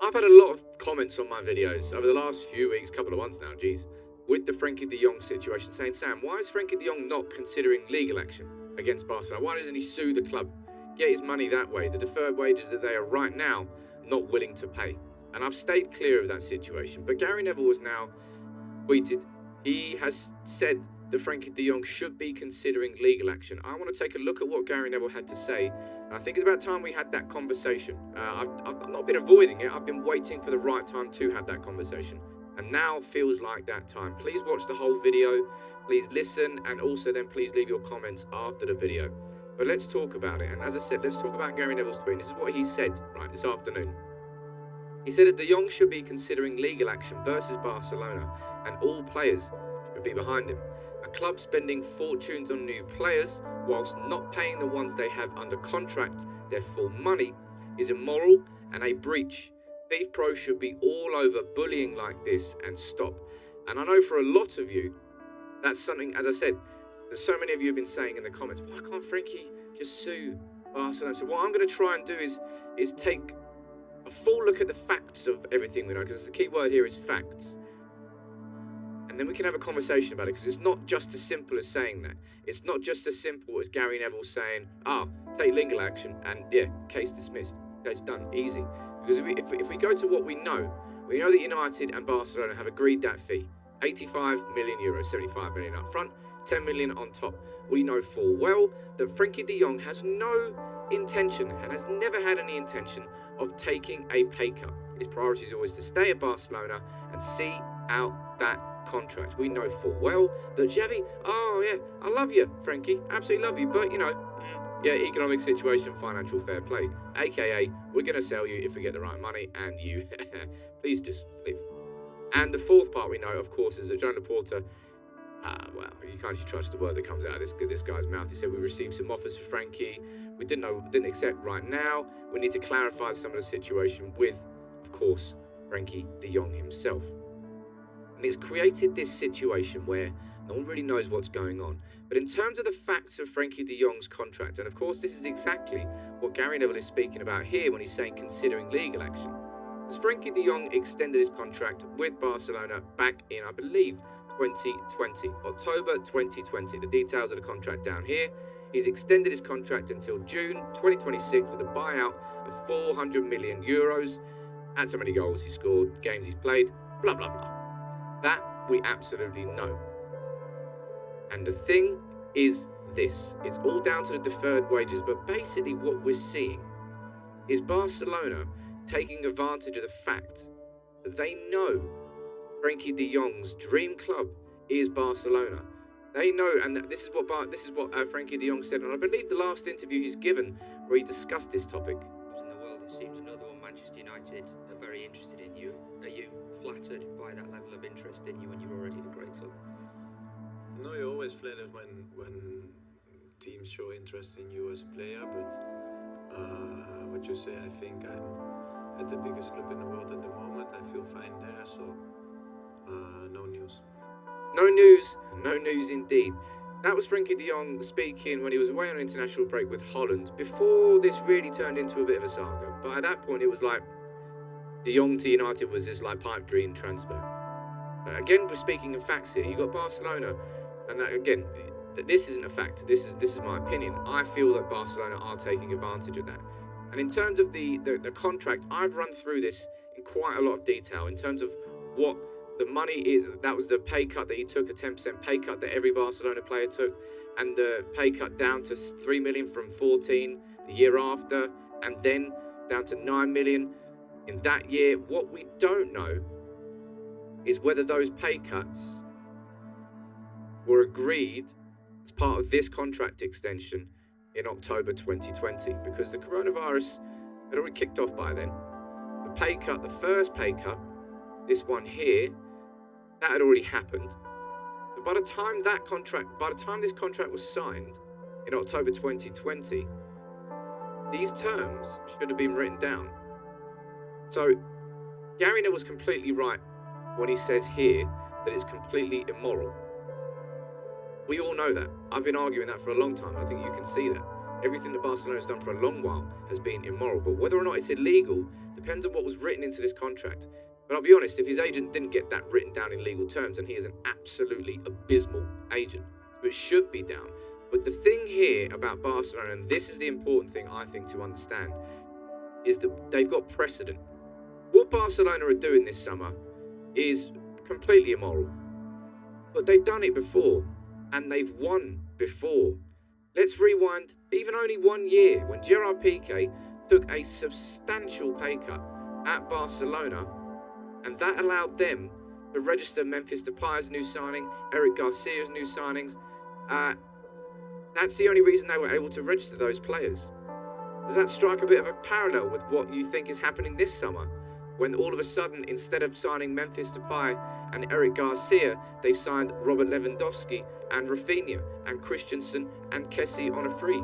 I've had a lot of comments on my videos over the last few weeks, couple of months now, geez, with the Frenkie de Jong situation, saying, Sam, why is Frenkie de Jong not considering legal action against Barcelona? Why doesn't he sue the club, get his money that way, the deferred wages that they are right now not willing to pay? And I've stayed clear of that situation. But Gary Neville has now tweeted, he has said that Frenkie de Jong should be considering legal action. I want to take a look at what Gary Neville had to say. And I think it's about time we had that conversation. I've not been avoiding it. I've been waiting for the right time to have that conversation. And now feels like that time. Please watch the whole video. Please listen. And also then please leave your comments after the video. But let's talk about it. And as I said, let's talk about Gary Neville's tweet. This is what he said right this afternoon. He said that de Jong should be considering legal action versus Barcelona, and all players should be behind him. A club spending fortunes on new players whilst not paying the ones they have under contract their full money is immoral and a breach. Beef Pro should be all over bullying like this and stop. And I know for a lot of you, that's something, as I said, there's so many of you have been saying in the comments, why can't Frenkie just sue Barcelona? So what I'm going to try and do is take a full look at the facts of everything we know, because the key word here is facts. And then we can have a conversation about it, because it's not just as simple as saying that. It's not just as simple as Gary Neville saying, take legal action, and yeah, case dismissed. Case done, easy. Because if we go to what we know that United and Barcelona have agreed that fee. 85 million euros, 75 million up front, 10 million on top. We know full well that Frenkie de Jong has no intention and has never had any intention of taking a pay cut. His priority is always to stay at Barcelona and see out that contract. We know full well that Xavi, I love you, Frenkie, absolutely love you, but economic situation, financial fair play, aka we're going to sell you if we get the right money, and you please just leave. And the fourth part we know, of course, is that Joan Laporta, you can't actually trust the word that comes out of this guy's mouth. He said we received some offers for Frenkie. We didn't accept right now. We need to clarify some of the situation with, of course, Frenkie de Jong himself. And it's created this situation where no one really knows what's going on. But in terms of the facts of Frenkie de Jong's contract, and of course this is exactly what Gary Neville is speaking about here when he's saying considering legal action. As Frenkie de Jong extended his contract with Barcelona back in, I believe, 2020, October 2020. The details of the contract down here. He's extended his contract until June 2026 with a buyout of 400 million euros. And so many goals he scored, games he's played, blah, blah, blah. That we absolutely know. And the thing is this. It's all down to the deferred wages, but basically what we're seeing is Barcelona taking advantage of the fact that they know Frenkie de Jong's dream club is Barcelona. They know, and this is what Frenkie de Jong said, and I believe the last interview he's given where he discussed this topic. In the world, it seems another one, Manchester United, are very interested in you. Are you flattered by that level of interest in you when you're already a great club? No, you're always flattered when teams show interest in you as a player, but what you say, I think I'm at the biggest club in the world at the moment. I feel fine there, so no news. No news indeed. That was Frenkie de Jong speaking when he was away on an international break with Holland, before this really turned into a bit of a saga. But at that point it was like de Jong to United was this like pipe dream transfer. Again, we're speaking of facts here. You've got Barcelona, and again, this isn't a fact. This is my opinion. I feel that Barcelona are taking advantage of that. And in terms of the contract, I've run through this in quite a lot of detail in terms of what the money is. That was the pay cut that he took, a 10% pay cut that every Barcelona player took, and the pay cut down to 3 million from 14 the year after, and then down to 9 million in that year. What we don't know is whether those pay cuts were agreed as part of this contract extension in October 2020, because the coronavirus had already kicked off by then. The pay cut, the first pay cut, this one here, that had already happened. But by the time this contract was signed in October 2020, these terms should have been written down. So Gary Neville was completely right when he says here that it's completely immoral. We all know that. I've been arguing that for a long time. I think you can see that. everything that Barcelona's done for a long while has been immoral. But whether or not it's illegal depends on what was written into this contract. But I'll be honest, if his agent didn't get that written down in legal terms, then he is an absolutely abysmal agent. So it should be down. But the thing here about Barcelona, and this is the important thing I think to understand, is that they've got precedent. What Barcelona are doing this summer is completely immoral. But they've done it before, and they've won before. Let's rewind even only 1 year, when Gerard Piqué took a substantial pay cut at Barcelona, and that allowed them to register Memphis Depay's new signing, Eric Garcia's new signings. That's the only reason they were able to register those players. Does that strike a bit of a parallel with what you think is happening this summer? When all of a sudden, instead of signing Memphis Depay and Eric Garcia, they've signed Robert Lewandowski and Raphina and Christensen and Kessie on a free.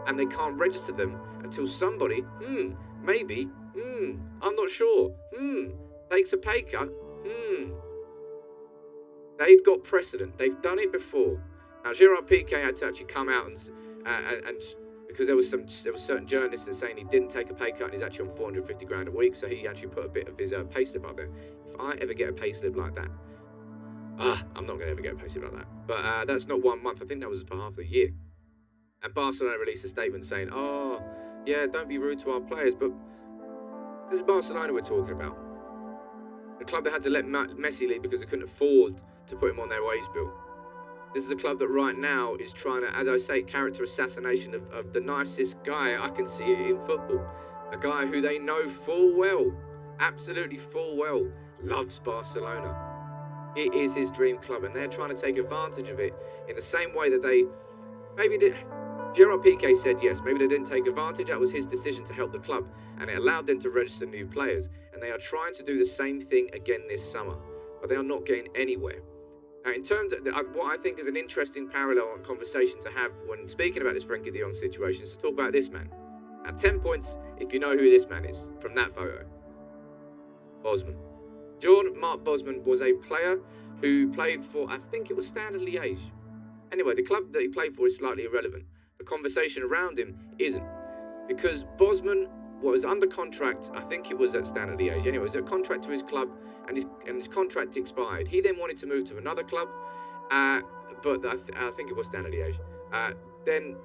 And they can't register them until somebody, maybe, I'm not sure, takes a pay cut, They've got precedent. They've done it before. Now, Gerard Piqué had to actually come out and because there was certain journalists that saying he didn't take a pay cut and he's actually on 450 grand a week, so he actually put a bit of his pay slip up there. If I ever get a pay slip like that, I'm not going to ever get a pay slip like that. But that's not 1 month. I think that was for half the year. And Barcelona released a statement saying, "Oh, yeah, don't be rude to our players." But this is Barcelona we're talking about. The club that had to let Messi leave because they couldn't afford to put him on their wage bill. This is a club that right now is trying to, as I say, character assassination of the nicest guy I can see in football. A guy who they know full well, absolutely full well, loves Barcelona. It is his dream club, and they're trying to take advantage of it in the same way that they maybe did. Gerard Piqué said yes, maybe they didn't take advantage. That was his decision to help the club, and it allowed them to register new players. And they are trying to do the same thing again this summer, but they are not getting anywhere. Now, in terms of what I think is an interesting parallel and conversation to have when speaking about this Frenkie de Jong situation is to talk about this man. Now, 10 points if you know who this man is from that photo. Bosman. Jean-Marc Bosman was a player who played for, I think it was Standard Liège. Anyway, the club that he played for is slightly irrelevant. The conversation around him isn't. Because Bosman was under contract, I think it was at Standard Liège. Anyway, it was a contract to his club, and his contract expired. He then wanted to move to another club, but I think it was Standard Liège. Then,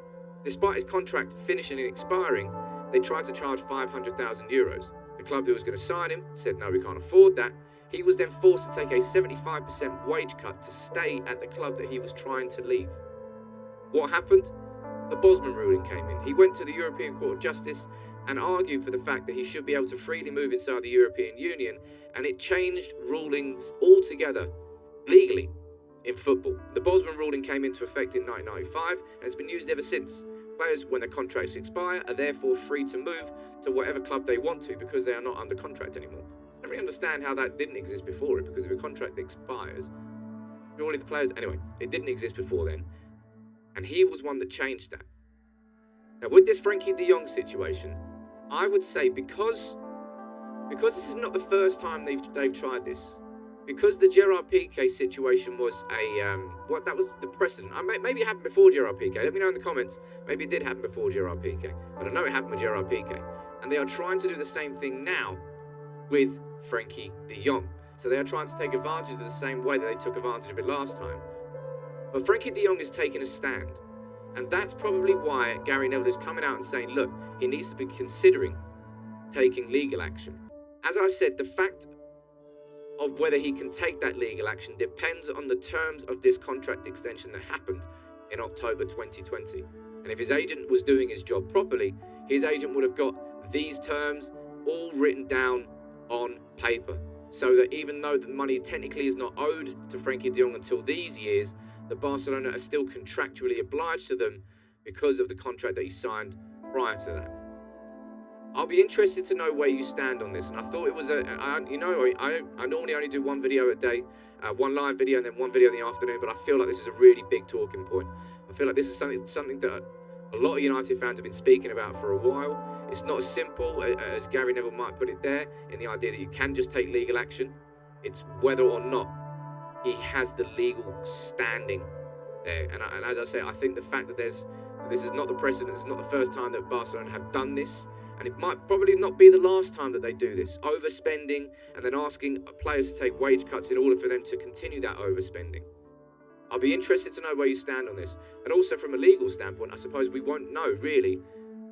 despite his contract finishing and expiring, they tried to charge €500,000. The club who was going to sign him said, no, we can't afford that. He was then forced to take a 75% wage cut to stay at the club that he was trying to leave. What happened? The Bosman ruling came in. He went to the European Court of Justice and argued for the fact that he should be able to freely move inside the European Union, and it changed rulings altogether, legally, in football. The Bosman ruling came into effect in 1995, and it's been used ever since. Players, when their contracts expire, are therefore free to move to whatever club they want to because they are not under contract anymore. I don't really understand how that didn't exist before it, because if a contract expires, surely the players... Anyway, it didn't exist before then, and he was one that changed that. Now, with this Frenkie de Jong situation, I would say because this is not the first time they've tried this, because the Gerard Piqué situation was that was the precedent. Maybe it happened before Gerard Piqué. Let me know in the comments. Maybe it did happen before Gerard Piqué, but I know it happened with Gerard Piqué, and they are trying to do the same thing now with Frenkie de Jong. So they are trying to take advantage of it the same way that they took advantage of it last time. But Frenkie de Jong is taking a stand. And that's probably why Gary Neville is coming out and saying, look, he needs to be considering taking legal action. As I said, the fact of whether he can take that legal action depends on the terms of this contract extension that happened in October 2020. And if his agent was doing his job properly, his agent would have got these terms all written down on paper, so that even though the money technically is not owed to Frenkie de Jong until these years, the Barcelona are still contractually obliged to them because of the contract that he signed prior to that. I'll be interested to know where you stand on this, and I thought it was I normally only do one video a day, one live video and then one video in the afternoon, but I feel like this is a really big talking point. I feel like this is something that a lot of United fans have been speaking about for a while. It's not as simple as Gary Neville might put it there, in the idea that you can just take legal action. It's whether or not he has the legal standing there. And as I say, I think the fact that there's This is not the precedent. It's not the first time that Barcelona have done this. And it might probably not be the last time that they do this. Overspending and then asking players to take wage cuts in order for them to continue that overspending. I'll be interested to know where you stand on this. And also from a legal standpoint, I suppose we won't know, really.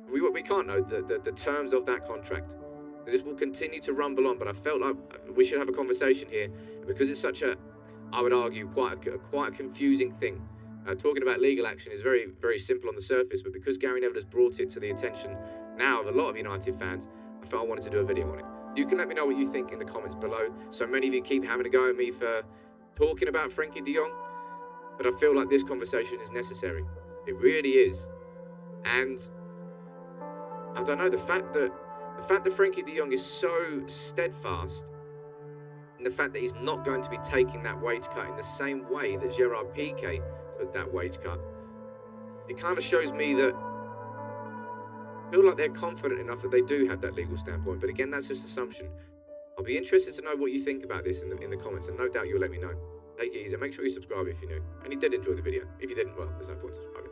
We can't know the terms of that contract. This will continue to rumble on, but I felt like we should have a conversation here. Because it's such a, I would argue, quite a confusing thing. Talking about legal action is very, very simple on the surface, but because Gary Neville has brought it to the attention now of a lot of United fans, I felt I wanted to do a video on it. You can let me know what you think in the comments below. So many of you keep having a go at me for talking about Frenkie de Jong, but I feel like this conversation is necessary. It really is. And I don't know, the fact that Frenkie de Jong is so steadfast in the fact that he's not going to be taking that wage cut in the same way that Gerard Piqué took that wage cut, it kind of shows me that I feel like they're confident enough that they do have that legal standpoint. But again, that's just assumption. I'll be interested to know what you think about this in the comments, and no doubt you'll let me know. Take it easy. Make sure you subscribe if you're new. And you did enjoy the video. If you didn't, well, there's no point subscribing.